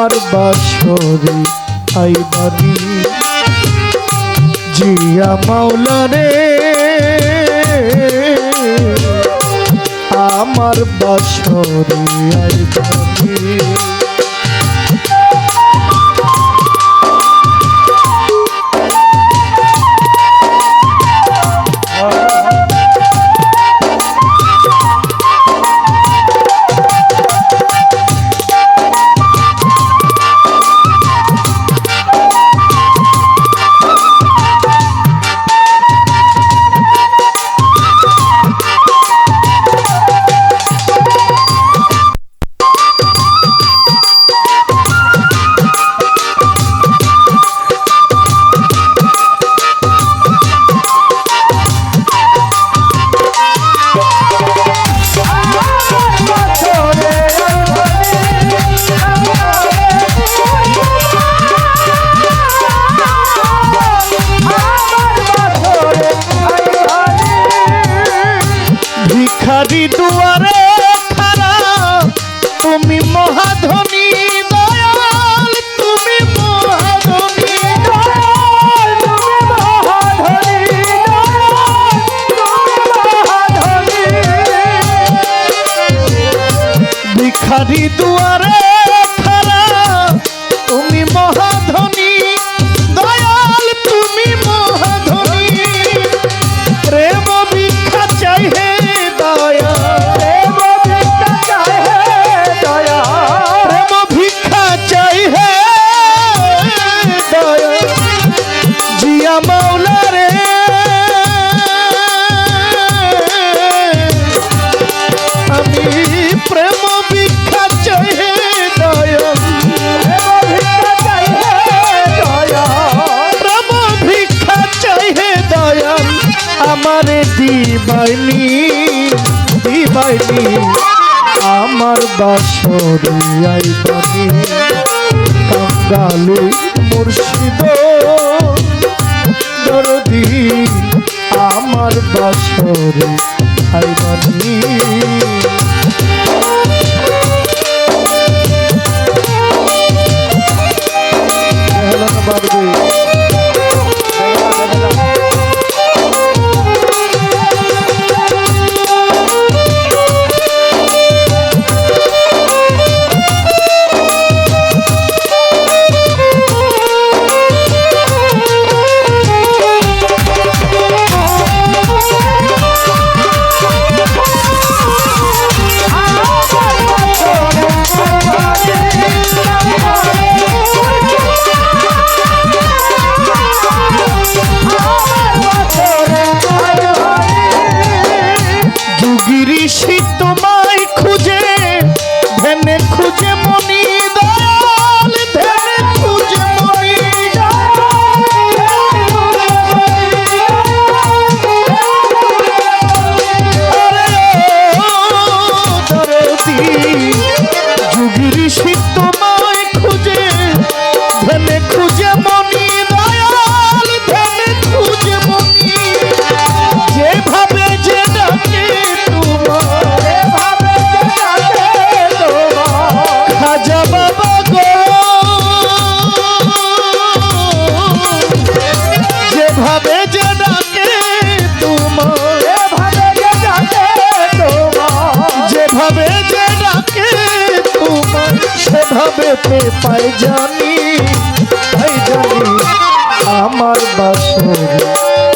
আমার বাসরে আইবানি জিয়া মাওলা রে আমার বাসরে আইবানি ভিখারি দুয়ারে খারা তুমি মহাধনী দয়াল তুমি মহাধনী দয়াল তুমি মহাধনী দয়াল তুমি মহাধনী ভিখারি দুয়ারে খারা তুমি মহাধনী দয়াল তুমি মহাধনী প্রেম ভিক্ষা চাই হে আমারে দিবাইনি দিবাইনি আমার বাসরে আইবানি কাঙ্গালু মুর্শিদ দরদি আমার বাসরে আইবানি তোমায় খুঁজে ধ্যানে খুঁজে মনি দয়াল ধ্যানে খুঁজে মনি যুগির শীত তোমায় খুঁজে ধ্যানে খুঁজে মনি দয়াল ধ্যানে খুঁজে মনি যেভাবে যে ডাকে খাজা বাবা গো যেভাবে যে ডাকে তোমার যেভাবে যে ডাকে তোমার সেভাবে পাই জানি আমার বাসরে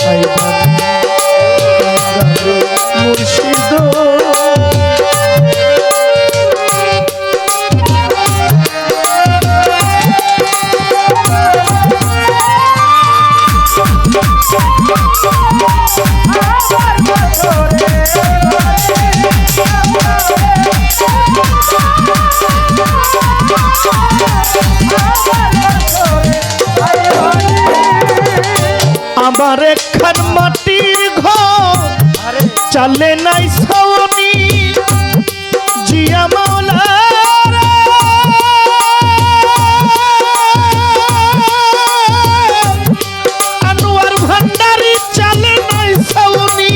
আইবানি মুর্শিদ আমার একখান মাটির ঘর চালে নাই ছাউনি জিয়া মাওলা আনোয়ার ভান্ডারি চালে নাই ছাউনি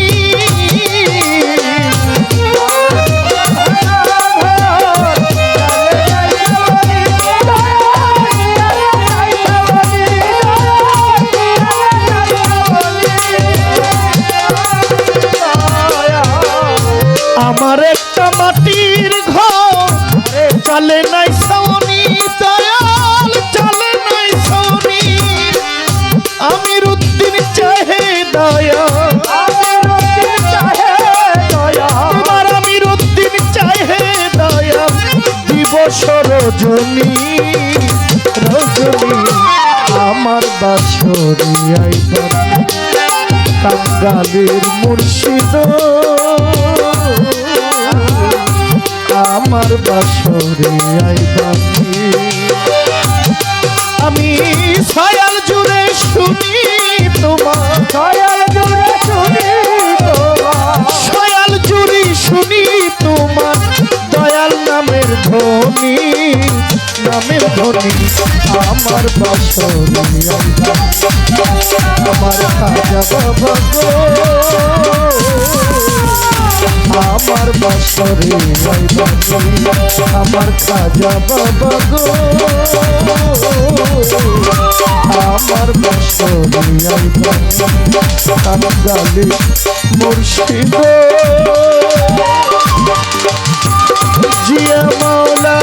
চলে নাই ছাউনি দয়াল চলে নাই ছাউনি আমির উদ্দিন চাহে দয়া তোমার আমির উদ্দিন চাহে দয়া দিবস রজনী রজনী আমার বাসরি আইবার কাঙ্গালের মুর্শিদ আমার বাসরে আইবার আমি ছায়াল জুড়ে শুনি তোমার ছায়াল জুড়ে শুনি তোমার দয়াল নামের ধ্বনি আমার বাসরে আইবার আমার খাজা বাবা গো আমার বাসরে আইবার আমার খাজা বাবা গো আমার বাসরে আইবার কাঙ্গালে মুর্শিদ জিয়া মাওলা